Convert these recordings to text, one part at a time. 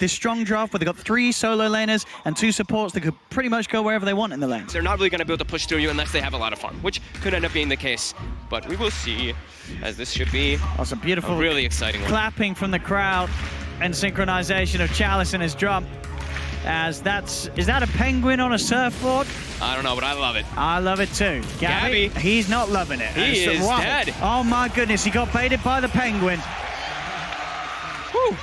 this strong draft where they've got 3 solo laners and 2 supports that could pretty much go wherever they want in the lanes. They're not really going to be able to push through you unless they have a lot of fun, which could end up being the case. But we will see, as this should be some beautiful really exciting one. Clapping from the crowd and synchronization of Chalice and his drum. As is that a penguin on a surfboard? I don't know, but I love it. I love it too. Gabby, he's not loving it. He is dead. Oh my goodness, he got baited by the penguin. Whew.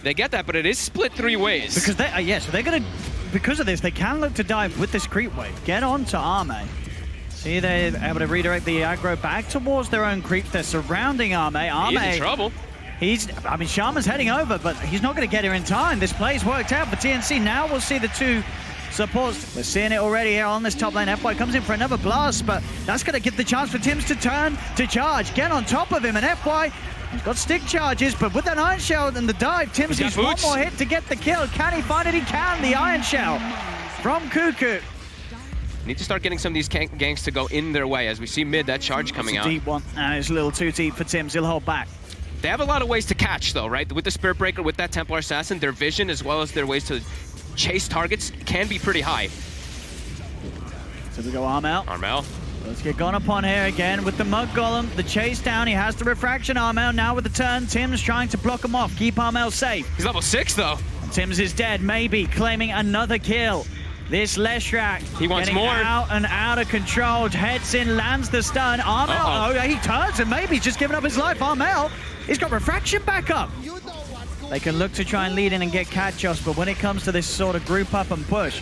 They get that, but it is split 3 ways. Because so they're gonna, because of this, they can look to dive with this creep wave. Get on to Arme. See, they're able to redirect the aggro back towards their own creeps. They're surrounding Arme. He's in trouble. I mean, Shaman's heading over, but he's not going to get here in time. This play's worked out for TNC. Now we'll see the 2 supports. We're seeing it already here on this top lane. FY comes in for another blast, but that's going to give the chance for Tims to turn to charge. Get on top of him, and FY, he's got stick charges, but with that Iron Shell and the dive, Tims needs one more hit to get the kill. Can he find it? He can. The Iron Shell from Cuckoo. Need to start getting some of these ganks to go in their way as we see mid, that charge coming out. Deep one, and it's a little too deep for Tims. He'll hold back. They have a lot of ways to catch, though, right? With the Spirit Breaker, with that Templar Assassin, their vision as well as their ways to chase targets can be pretty high. So we go Armel. Armel. Let's get gone upon here again with the Mug Golem. The chase down, he has the refraction. Armel now with the turn. Tims trying to block him off, keep Armel safe. He's level 6, though. And Tims is dead, maybe claiming another kill. This Leshrac he wants getting more. Out and out of control. Heads in, lands the stun. Armel, he turns and maybe he's just giving up his life. Armel, he's got refraction back up. They can look to try and lead in and get catch-offs, but when it comes to this sort of group up and push,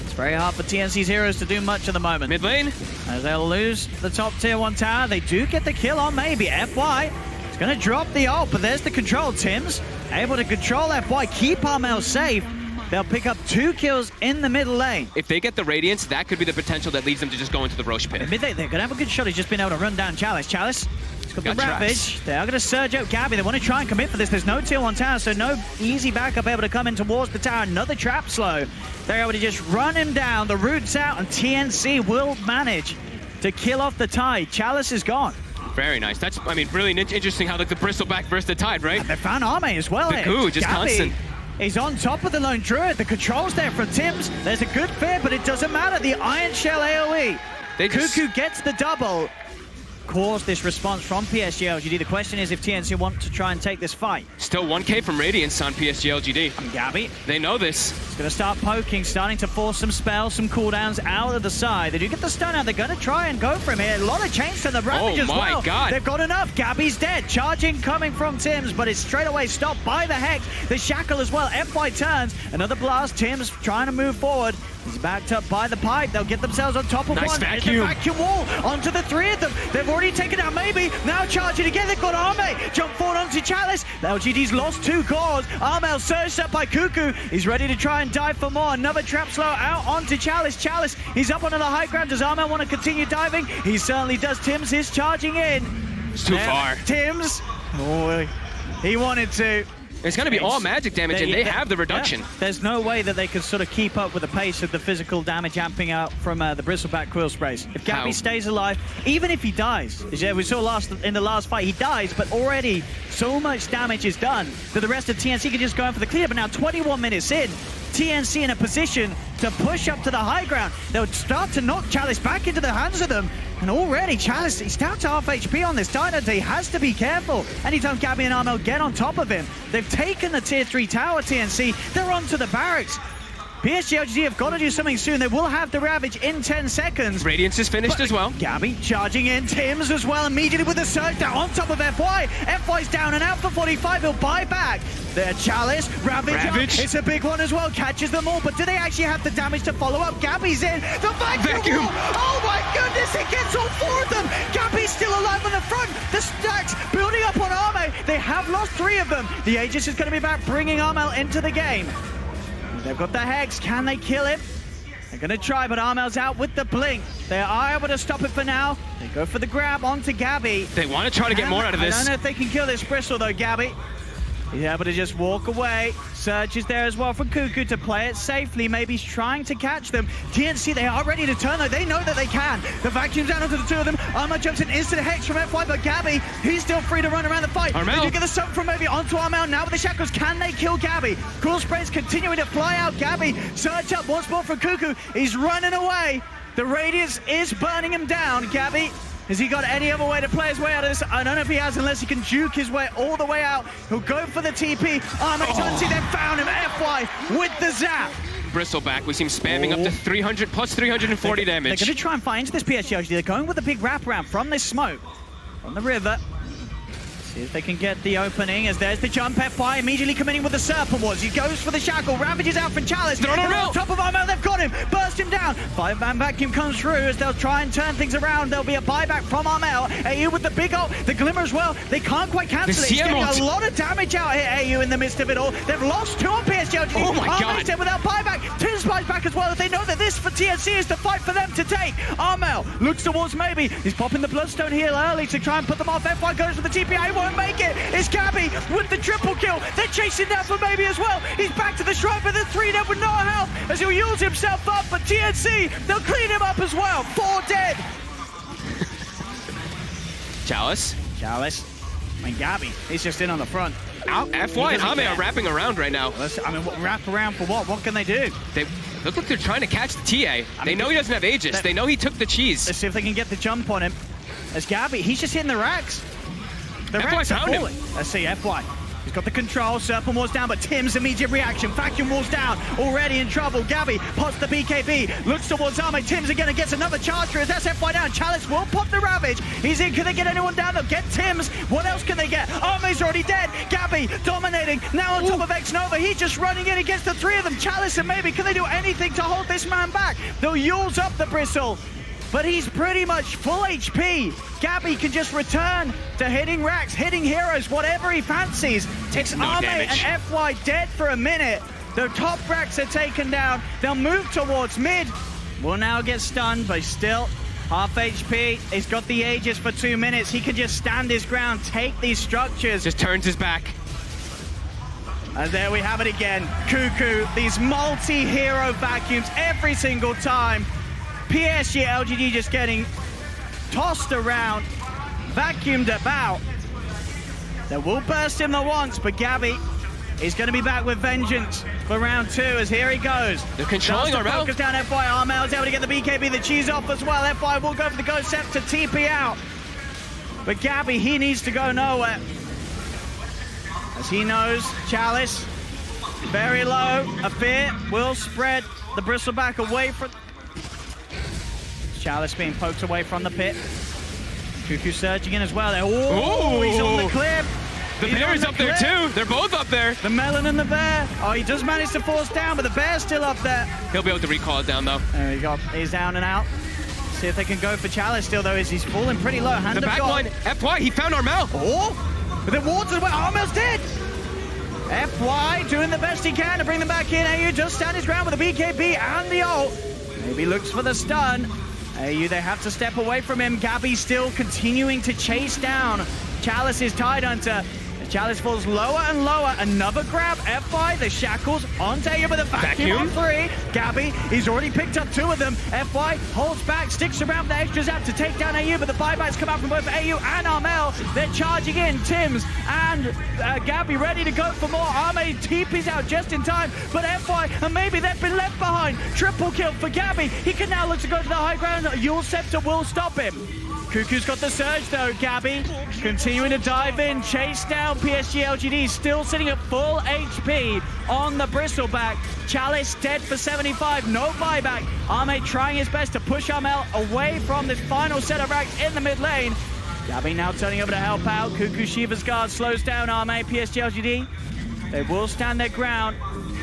it's very hard for TNC's heroes to do much at the moment. Mid lane. As they'll lose the top tier 1 tower, they do get the kill on maybe. FY is going to drop the ult, but there's the control. Tims able to control FY, keep Armel safe. They'll pick up 2 kills in the middle lane. If they get the Radiance, that could be the potential that leads them to just go into the Roche pit. They're going to have a good shot. He's just been able to run down Chalice. Chalice, he's got the Ravage. They are going to surge out Gabby. They want to try and commit for this. There's no tier 1 tower, so no easy backup able to come in towards the tower. Another trap slow. They're able to just run him down. The root's out, and TNC will manage to kill off the Tide. Chalice is gone. Very nice. That's, I mean, really interesting how like the Bristleback versus the Tide, right? And they found Arme as well. The goo, just Gabby, constant. He's on top of the Lone Druid. The control's there from Tims. There's a good fit, but it doesn't matter. The Iron Shell AoE. Cuckoo gets the double. Caused this response from PSG LGD. The question is if TNC want to try and take this fight. Still 1k from Radiance on PSG LGD. And Gabby. They know this. He's going to start poking, starting to force some spells, some cooldowns out of the side. They do get the stun out. They're going to try and go for him here. A lot of change to the Ravage as well. Oh my god. They've got enough. Gabby's dead. Charging coming from Tims, but it's straight away stopped by the Hex. The Shackle as well. FY turns. Another blast. Tims trying to move forward. He's backed up by the pipe. They'll get themselves on top of one. Vacuum. Vacuum wall onto the 3 of them. They've already taken out maybe. Now charging again. They've got Arme. Jump forward onto Chalice. LGD's lost 2 cores. Armel surged up by Cuckoo. He's ready to try and dive for more. Another trap slow out onto Chalice. Chalice, he's up onto the high ground. Does Armel want to continue diving? He certainly does. Tims is charging in. It's too far. Tims. Oh, he wanted to. It's going to be all magic damage, and they have the reduction. Yeah. There's no way that they can sort of keep up with the pace of the physical damage amping out from the Bristleback Quill Sprays. If Gabby stays alive, even if he dies, as we saw in the last fight, he dies, but already so much damage is done that the rest of TNC can just go in for the clear. But now 21 minutes in, TNC in a position to push up to the high ground. They'll start to knock Chalice back into the hands of them. And already Chalice, he's down to half HP on this Titan. He has to be careful. Anytime Gabby and Armel get on top of him, they've taken the tier 3 tower, TNC. They're onto the barracks. PSG LGD have got to do something soon. They will have the Ravage in 10 seconds. Radiance is finished as well. Gabby charging in. Tims as well immediately with the surge down on top of FY. FY's down and out for 45. He'll buy back. Their Chalice. Ravage. It's a big one as well. Catches them all. But do they actually have the damage to follow up? Gabby's in. The vacuum. Oh my goodness. It gets all 4 of them. Gabby's still alive on the front. The stacks building up on Arme. They have lost 3 of them. The Aegis is going to be about bringing Armel into the game. They've got the Hex. Can they kill him? They're going to try, but Armel's out with the blink. They are able to stop it for now. They go for the grab onto Gabby. They want to try to get more out of this. I don't know if they can kill this Bristle, though, Gabby. He's able to just walk away. Surge is there as well for Cuckoo to play it safely. Maybe he's trying to catch them. TNC, they are ready to turn though. They know that they can. The vacuum's down onto the two of them. Armel jumps in instant hex from FY, but Gabby, he's still free to run around the fight. Armel. They do get the soak from maybe onto Armel. Now with the shackles, can they kill Gabby? Cool Spray's continuing to fly out. Gabby, surge up once more for Cuckoo. He's running away. The radius is burning him down. Gabby, has he got any other way to play his way out of this? I don't know if he has, unless he can juke his way all the way out. He'll go for the TP. Tunsi then found him. FY with the zap. Bristleback, we see him spamming up to 300 plus 340 damage. They're going to try and find this PSG LGD. They're going with a big wraparound from this smoke on the river. See if they can get the opening, as there's the jump. FY immediately committing with the Serpent Wars. He goes for the shackle, ravages out from Chalice. They're on top of Armel, they've got him, burst him down. 5-man vacuum comes through as they'll try and turn things around. There'll be a buyback from Armel. AU with the big ult, the Glimmer as well. They can't quite cancel it. He's getting a lot of damage out here, AU, in the midst of it all. They've lost 2 on PSG LGD. Oh my God. Dead without buyback. Tim Spies back as well, as they know that this for TNC is the fight for them to take. Armel looks towards maybe. He's popping the Bloodstone heal early to try and put them off. FY goes for the TPI, won't make it. It's Gabby with the triple kill. They're chasing down for maybe as well. He's back to the shrine, but the 3 dead with no help as he'll use himself up. But TNC, they'll clean him up as well. 4 dead. Chalice. And Gabby, he's just in on the front. FY and Ame are wrapping around right now. I mean, wrap around for what? What can they do? They look like they're trying to catch the TA. They know he doesn't have Aegis. They know he took the cheese. Let's see if they can get the jump on him. As Gabby, he's just hitting the racks. The racks are falling. Let's see, FY. He's got the control, Serpent Wars down, but Tim's immediate reaction. Vacuum Wars down, already in trouble. Gabby pots the BKB, looks towards Ame. Tim's again and gets another charge through. That's FY down. Chalice will pop the Ravage. He's in. Can they get anyone down? They'll get Tim's. What else can they get? Ame's already dead. Gabby dominating. Now on top of X-Nova. He's just running in against the 3 of them. Chalice and maybe, can they do anything to hold this man back? They'll use up the Bristle, but he's pretty much full HP. Gabby can just return to hitting racks, hitting heroes, whatever he fancies. Takes no Ame damage. and FY dead for a minute. The top racks are taken down. They'll move towards mid. Will now get stunned, but still half HP. He's got the Aegis for 2 minutes. He can just stand his ground, take these structures. Just turns his back. And there we have it again. Cuckoo, these multi-hero vacuums every single time. PSG LGD just getting tossed around, vacuumed about. They will burst him the once, but Gabby is going to be back with vengeance for round 2, as here he goes. They're controlling Armel. Focus down FY. Armel is able to get the BKB, the cheese off as well. FY will go for the Ghost Scepter TP out. But Gabby, he needs to go nowhere. As he knows, Chalice, very low. A fear will spread the Bristleback away from... Chalice being poked away from the pit. Cuckoo surging in as well. Oh, he's on the cliff. The bear is up there too. They're both up there. The melon and the bear. Oh, he does manage to force down, but the bear's still up there. He'll be able to recall it down though. There you go. He's down and out. See if they can go for Chalice still though, as he's falling pretty low. Hand the back line. FY, he found Armel. Oh, but the wards as well. Armel's dead. FY doing the best he can to bring them back in. AU just stand his ground with the BKB and the ult. Maybe looks for the stun. AU, they have to step away from him. Gabby still continuing to chase down Chalice's Tide Hunter. Chalice falls lower and lower. Another grab. FY, the shackles onto AU with a vacuum on 3. Gabby, he's already picked up 2 of them. FY holds back, sticks around with the extras out to take down AU, but the buybacks come out from both AU and Armel. They're charging in. Tims and Gabby ready to go for more. Ame TP's out just in time, but FY, and maybe they've been left behind. Triple kill for Gabby. He can now look to go to the high ground. Yule Scepter will stop him. Cuckoo's got the surge though. Gabby continuing to dive in, chase down PSG LGD, still sitting at full HP on the Bristleback. Chalice dead for 75, no buyback. Ame trying his best to push Armel away from this final set of racks in the mid lane. Gabby now turning over to help out. Cuckoo Shiva's guard slows down Ame. PSG LGD, they will stand their ground.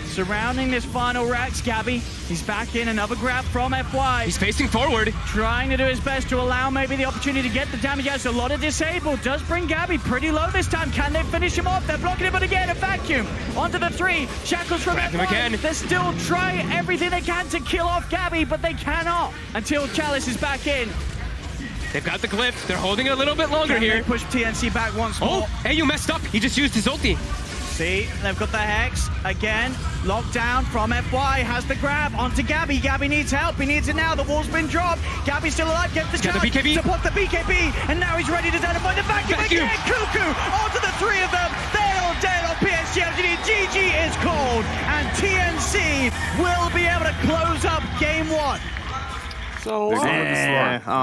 Surrounding this final racks, Gabby, he's back in, another grab from FY. He's facing forward. Trying to do his best to allow maybe the opportunity to get the damage out. So a lot of disable does bring Gabby pretty low this time. Can they finish him off? They're blocking him, but again, a vacuum onto the 3. Shackles from FY. Again. They're still trying everything they can to kill off Gabby, but they cannot until Chalice is back in. They've got the glyph. They're holding it a little bit longer Can here. they push TNC back once more? Oh, hey, you messed up. He just used his ulti. See, they've got the Hex again. Locked down from FY, has the grab onto Gabby. Gabby needs help, he needs it now. The wall's been dropped. Gabby's still alive, gets the chance to pop the BKB, and now he's ready to identify the vacuum again. Cuckoo onto the three of them. They're all dead on PSG LGD. GG is called, and TNC will be able to close up game one. So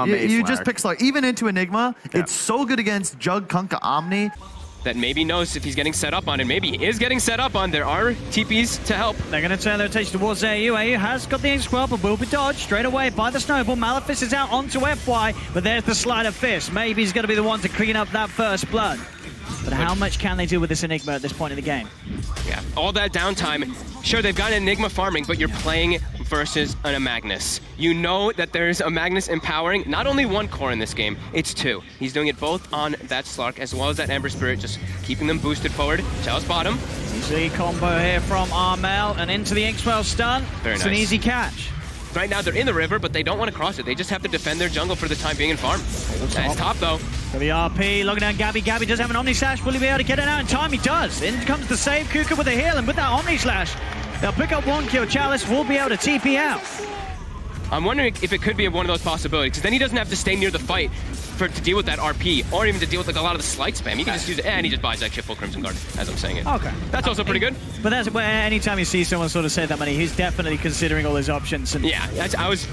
you just pick Slark. Even into Enigma, it's so good against Jug, Kunkka, Omni. That maybe knows if he's getting set up on, and maybe he is getting set up on. There are TPs to help. They're going to turn their attention towards AU. AU has got the Ink-Squirrel, but will be dodged straight away by the Snowball. Malefice is out onto FY, but there's the Sleight of Fist. Maybe he's going to be the one to clean up that first blood. But how much can they do with this Enigma at this point in the game? Yeah, all that downtime. Sure, they've got Enigma farming, but you're playing versus a Magnus. You know that there's a Magnus empowering not only one core in this game, it's two. He's doing it both on that Slark as well as that Ember Spirit, just keeping them boosted forward. Chalice bottom. Easy combo here from Armel and into the Ink-Squirrel stun. Very it's nice. An easy catch. Right now they're in the river, but they don't want to cross it. They just have to defend their jungle for the time being and farm. Nice top though. For the RP, looking down Gabby. Gabby does have an Omni Slash. Will he be able to get it out in time? He does. In comes the save. Kuka with a heal, and with that Omni Slash, they'll pick up one kill. Chalice will be able to TP out. I'm wondering if it could be one of those possibilities, because then he doesn't have to stay near the fight to deal with that RP, or even to deal with like a lot of the slight spam. He can just use it, and he just buys that shit full Crimson Guard, as I'm saying it. Okay. That's also pretty good. But that's where anytime you see someone sort of save that money, he's definitely considering all his options. And yeah, I was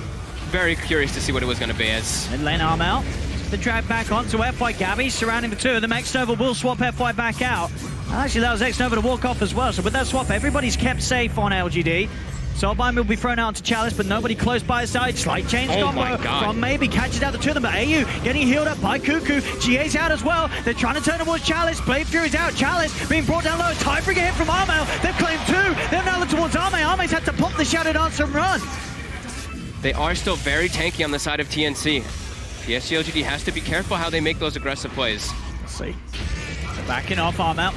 very curious to see what it was going to be as. And lane arm out. The drag back onto FY. Gabby surrounding the two of them. X-Nova will swap FY back out. Actually, that was X-Nova to walk off as well. So with that swap, everybody's kept safe on LGD. Soulbind will be thrown out to Chalice, but nobody close by his side. Slight change combo from Maybe. Catches out the two of them, but AU getting healed up by Cuckoo. GA's out as well. They're trying to turn towards Chalice. Blade Fury's out. Chalice being brought down low. Tiebreaker hit from Armel. They've claimed two. They've now looked towards Arme. Arme's had to pop the Shadow Dance and run. They are still very tanky on the side of TNC. PSG LGD has to be careful how they make those aggressive plays. Let's see. They're backing off Armel.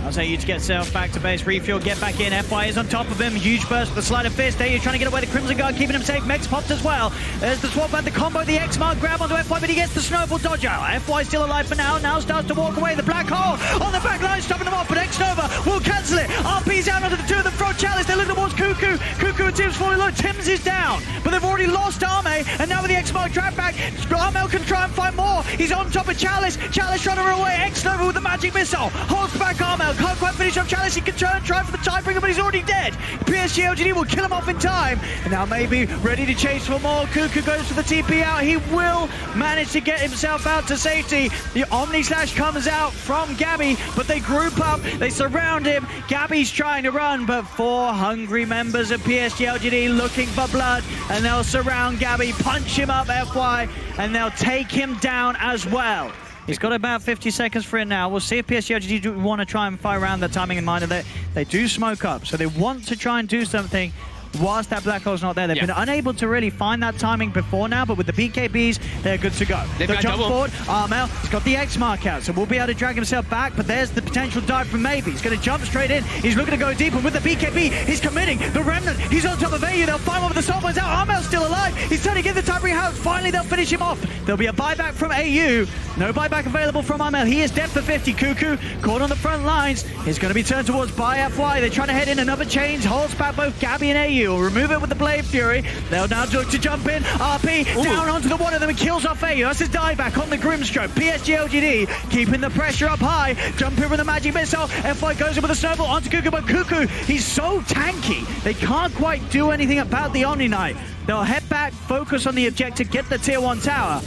I'll say you to get self back to base, refuel, get back in. FY is on top of him. Huge burst with the Sleight of Fist. There you're trying to get away the Crimson Guard, keeping him safe. Mex popped as well. There's the swap and the combo, the X-Mark grab onto FY, but he gets the Snowball dodge out. FY still alive for now. Now starts to walk away. The Black Hole on the back line, stopping them off, but X-Nova will cancel it. RP's out onto the two of them from Chalice. They're looking towards Cuckoo. Cuckoo and Tim's falling low. Tim's is down, but they've already lost Arme, and now with the X-Mark drag back, Armel can try and find more. He's on top of Chalice. Chalice trying to run away. X-Nova with the magic missile. Holds back Armel. Can't quite finish off Chalice. He can try for the tiebreaker, but he's already dead. PSG LGD will kill him off in time. And now Maybe ready to chase for more. Cuckoo goes for the TP out. He will manage to get himself out to safety. The Omni Slash comes out from Gabby, but they group up. They surround him. Gabby's trying to run, but four hungry members of PSG LGD looking for blood, and they'll surround Gabby, punch him up FY, and they'll take him down as well. He's got about 50 seconds for it now. We'll see if PSG LGD do want to try and fire around the timing in mind, and they do smoke up, so they want to try and do something whilst that Black Hole's not there. They've been unable to really find that timing before now, but with the BKBs, they're good to go. They've the got jump double. forward, Armel, he's got the X mark out, so we'll be able to drag himself back, but there's the potential dive from Maybe. He's going to jump straight in. He's looking to go deep, and with the BKB, he's committing. The Remnant, he's on top of AU. They'll find one with the Soulbinds out. Armel's still alive. He's trying to get the tiebreaker out. Finally, they'll finish him off. There'll be a buyback from AU. No buyback available from Armel. He is dead for 50. Cuckoo caught on the front lines. He's going to be turned towards by FY. They're trying to head in another change. Holds back both Gabby and AU. Will remove it with the Blade Fury. They'll now look to jump in. RP down onto the one of them and kills off AU. That's his dieback on the Grimstroke. PSG LGD keeping the pressure up high. Jump in with the magic missile. FY goes in with a snowball onto Cuckoo, but Cuckoo, he's so tanky. They can't quite do anything about the Omni Knight. They'll head back, focus on the objective, get the tier 1 tower.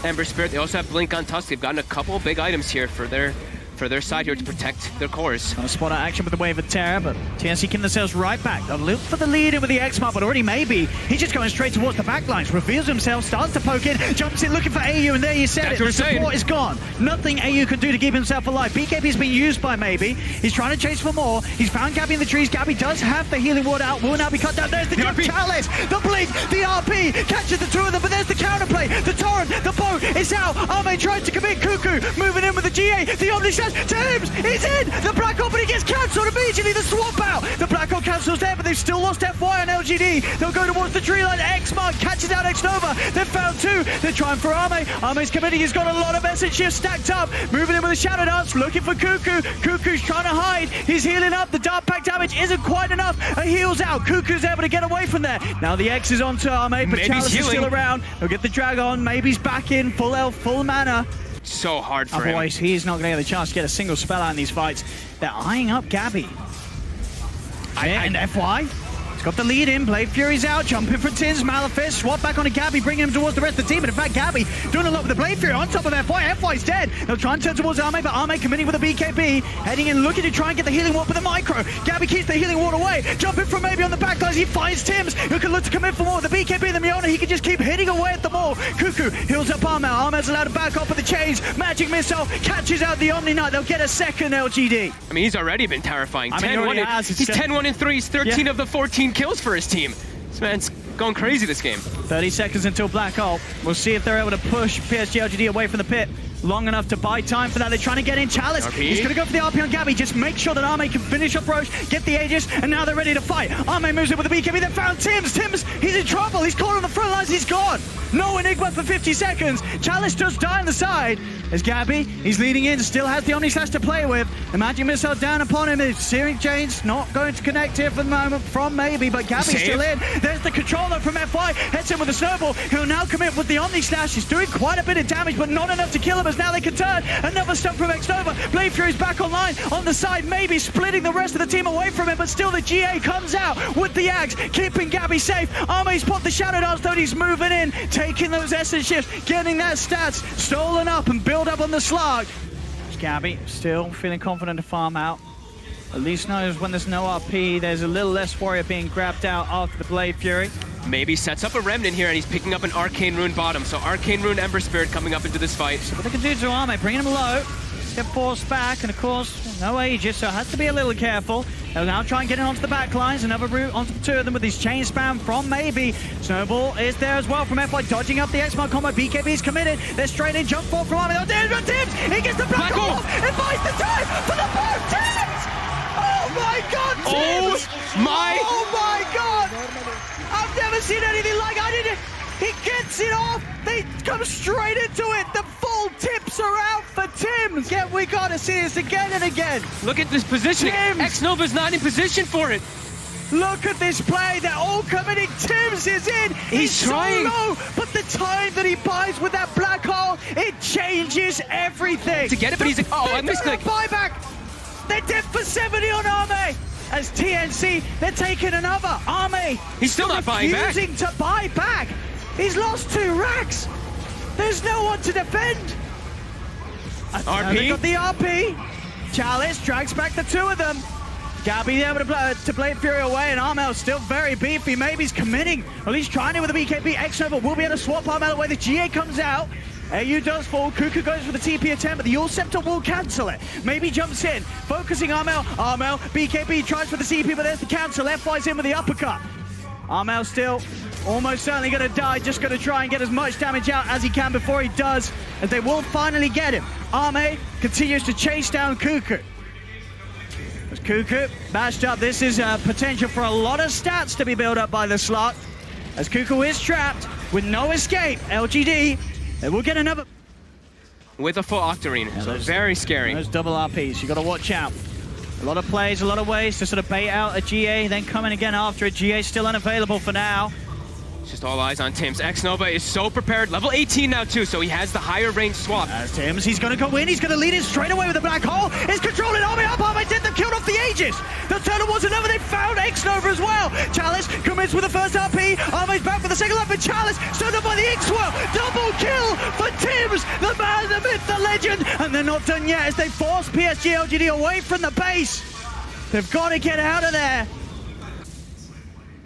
Ember Spirit, they also have Blink on Tusk. They've gotten a couple of big items here for their side here to protect their cores. On a spot out action with the Wave of Terror, but TNC keeping themselves right back. They'll look for the lead in with the X-Mark, but already Maybe. He's just going straight towards the backlines, reveals himself, starts to poke in, jumps in looking for AU, and there you said it. The support is gone. Nothing AU can do to keep himself alive. BKB's been used by Maybe. He's trying to chase for more. He's found Gabby in the trees. Gabby does have the healing ward out. Will now be cut down. There's the jump. Chalice, the blink, the RP, catches the two of them, but there's the counterplay. The torrent, the boat is out. Arme tries to commit. Cuckoo moving in with the GA. The Omni Slash has Tims! He's in! The Black Hole, but he gets cancelled immediately. The swap out! The Black Hole cancels there, but they've still lost FY on LGD. They'll go towards the tree line. X-Mark catches out X-Nova. They've found two. They're trying for Arme. Arme's committing. He's got a lot of essence shifts stacked up. Moving in with a Shadow Dance, looking for Cuckoo. Cuckoo's trying to hide. He's healing up. The Dark Pack damage isn't quite enough. A heal's out. Cuckoo's able to get away from there. Now the X is onto Arme, but Chalice is still around. He'll get the drag on. Maybe's back in. Full health, full mana. So hard for him. Otherwise, he's not going to get the chance to get a single spell out in these fights. They're eyeing up Gabby. And FY. He's got the lead in. Blade Fury's out. Jumping for Tins. Malefice. Swap back onto Gabby, bringing him towards the rest of the team. But in fact, Gabby doing a lot with the Blade Fury on top of FY. FY's dead. They'll try and turn towards Arme, but Arme committing with a BKB. Heading in, looking to try and get the healing ward with a micro. Gabby keeps the healing ward away. Jumping from maybe on the backlines. He finds Tims, who can look to commit for more. The BKB, the Miona, he can just keep hitting away at them all. Cuckoo heals up Arme. Arme's allowed to back off with the chains. Magic Missile catches out the Omni Knight. They'll get a second LGD. I mean, he's already been terrifying. I mean, he's 10-1-3. He's 13 of the 14 kills for his team. This man's going crazy this game. 30 seconds until Black Hole. We'll see if they're able to push PSG LGD away from the pit long enough to buy time for that. They're trying to get in Chalice. RP. He's going to go for the RP on Gabby. Just make sure that Arme can finish up Roche, get the Aegis, and now they're ready to fight. Arme moves in with the BKB. They found Tims. Tims, he's in trouble. He's caught on the front lines. He's gone. No Enigma for 50 seconds. Chalice does die on the side. There's Gabby. He's leading in. Still has the Omni Slash to play with. The Magic Missile down upon him. His Searing Chains not going to connect here for the moment from maybe, but Gabby's still in. There's the controller from FY. Heads in with a snowball. He'll now commit with the Omni Slash. He's doing quite a bit of damage, but not enough to kill him as now they can turn. Another stun from X-Nova. Blade Fury's back online. On the side, maybe splitting the rest of the team away from him, but still the GA comes out with the Axe, keeping Gabby safe. Arme's popped the Shadow Dance, though he's moving in, taking those essence shifts, getting that stats stolen up and build up on the slug. Gabby still feeling confident to farm out. At least knows when there's no RP, there's a little less warrior being grabbed out after the Blade Fury. Maybe sets up a Remnant here, and he's picking up an Arcane Rune bottom. So Arcane Rune Ember Spirit coming up into this fight. What they can do to Arme, bringing him low. Get forced back, and of course, no Aegis, so has to be a little careful. They'll now try and get in onto the back lines. Another route onto the two of them with his chain spam from Maybe. Snowball is there as well from FY, dodging up the X-Mark combo. BKB's committed. They're straight in, jump forward from Arme. Oh, there's Tims! He gets the Black Hole! It buys the time for the boat! Tims! Oh my god, Tims! Oh my god! I've never seen anything like I didn't. He gets it off. They come straight into it. The full tips are out for Tims. Yeah, we gotta see this again and again. Look at this positioning. X-Nova's not in position for it. Look at this play. They're all committing. Tims is in. He's trying. So low, but the time that he buys with that Black Hole, it changes everything. To get it, but he's like, oh, I missed it. Buyback. They're dead for 70 on Arme. As TNC, they're taking another. Arme. He's still not buying back. Refusing to buy back. He's lost 2 racks. There's no one to defend. RP. They got the RP. Chalice drags back the 2 of them. Gabby able to Blade Fury away, and Armel still very beefy. Maybe he's committing, or at least trying it with a BKB. X-Nova will be able to swap Armel away. The GA comes out. AU does fall. Cuckoo goes for the TP attempt, but the Yule Scepter will cancel it. Maybe jumps in, focusing Armel. Armel, BKB tries for the CP, but there's the cancel. FY's in with the uppercut. Armel still almost certainly going to die, just going to try and get as much damage out as he can before he does, as they will finally get him. Arme continues to chase down Cuckoo. As Cuckoo bashed up, this is potential for a lot of stats to be built up by the slot. As Cuckoo is trapped with no escape, LGD, they will get another. With a full Octarine, so very scary. Those double RPs, you got to watch out. A lot of plays, a lot of ways to sort of bait out a GA, then come in again after a GA still unavailable for now. Just all eyes on Tims. X-Nova is so prepared. Level 18 now too, so he has the higher range swap. As Tims, he's going to go in. He's going to lead in straight away with the Black Hole. He's controlling Arme up. Arme did them, killed off the Aegis. The turtle was another. They found X-Nova as well. Chalice commits with the first RP. Arme's back for the second lap, and Chalice stood up by the X-Swirl. Double kill for Tims, the man, the myth, the legend. And they're not done yet as they force PSG LGD away from the base. They've got to get out of there.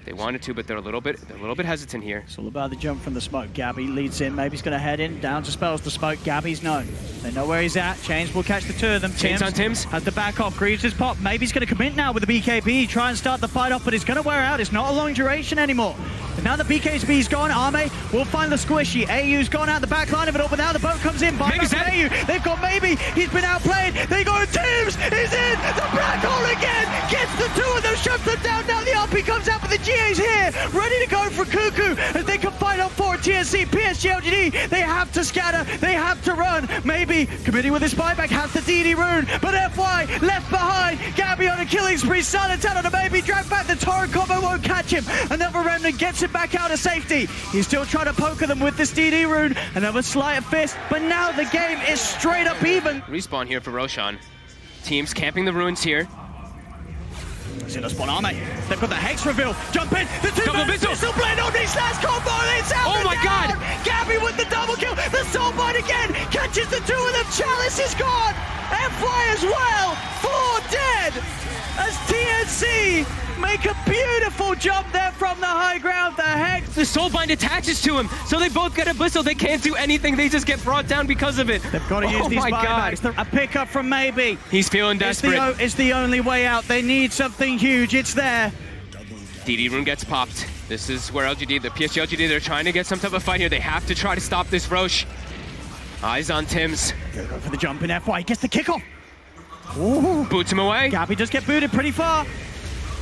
They wanted to, but they're a little bit hesitant here. It's all about the jump from the smoke. Gabby leads in. Maybe he's going to head in. Down to spells the smoke. Gabby's no. They know where he's at. Chains will catch the two of them. Chains on Tims. Has the back off. Greaves his pop. Maybe he's going to commit now with the BKB. Try and start the fight off, but it's going to wear out. It's not a long duration anymore. And now the BKB's gone. Arme will find the squishy. AU's gone out the back line of it all, but now the boat comes in. By AU. They've got maybe. He's been outplayed. They go. Tims is in. The black hole again. Gets the two of them. Shuts them down. Now the RP comes out, but the GA's here. Ready to go for Cuckoo as they can fight on for TNC. PSG LGD. They have to scatter. They have to run. Maybe committing with his buyback has the DD rune, but FY left behind. Gabby on a killing spree. Silent out on a maybe. Drag back. The torrent combo won't catch him. Another remnant gets it back out of safety. He's still trying to poke them with this DD rune. Another sleight of fist, but now the game is straight up even. Respawn here for Roshan. Teams camping the ruins here. He's in a spawn Arme. They've got the Hex reveal. Jump in. The two-man pistol blade on this last combo. It's out. Oh my god. Gabby with the double kill. The soulbite again. Catches the two of them. Chalice is gone. FY as well. 4 dead. As TNC make a beautiful jump there from the high ground. The Hex. The soulbind attaches to him, so they both get a whistle. They can't do anything. They just get brought down because of it. They've got to use these buybacks. A pickup from maybe. He's feeling desperate. It's the only way out. They need something huge. It's there. DD rune gets popped. This is where LGD, the PSG LGD, they're trying to get some type of fight here. They have to try to stop this Roche. Eyes on Tims. Go for the jump in FY. Gets the kickoff. Ooh. Boots him away. Gabby does get booted pretty far.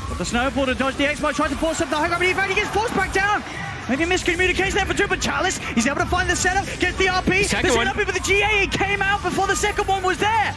But the snowball to dodge the X-Bite, tries to force up the high ground, but in fact he gets forced back down. Maybe miscommunication there for two, but Chalice, he's able to find the setup, gets the RP. Second one. Up with the GA, it came out before the second one was there.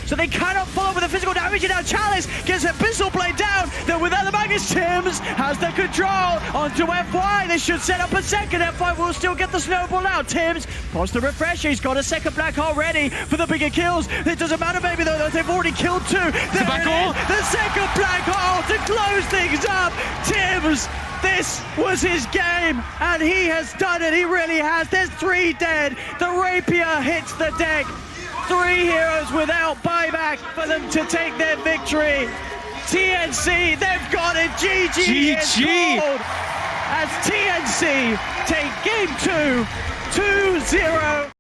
So they cannot follow with the physical damage, and now Chalice gets a pistol blade down. Then without the Magnus, Tims has the control onto FY. They should set up a second. FY will still get the snowball out. Tims pops the refresher. He's got a second black hole ready for the bigger kills. It doesn't matter maybe though, they've already killed two. The black hole. The second black hole to close things up. Tims, this was his game, and he has done it. He really has. There's 3 dead. The rapier hits the deck. 3 heroes without buyback for them to take their victory. TNC, they've got it. GG. As TNC take game 2, 2-0.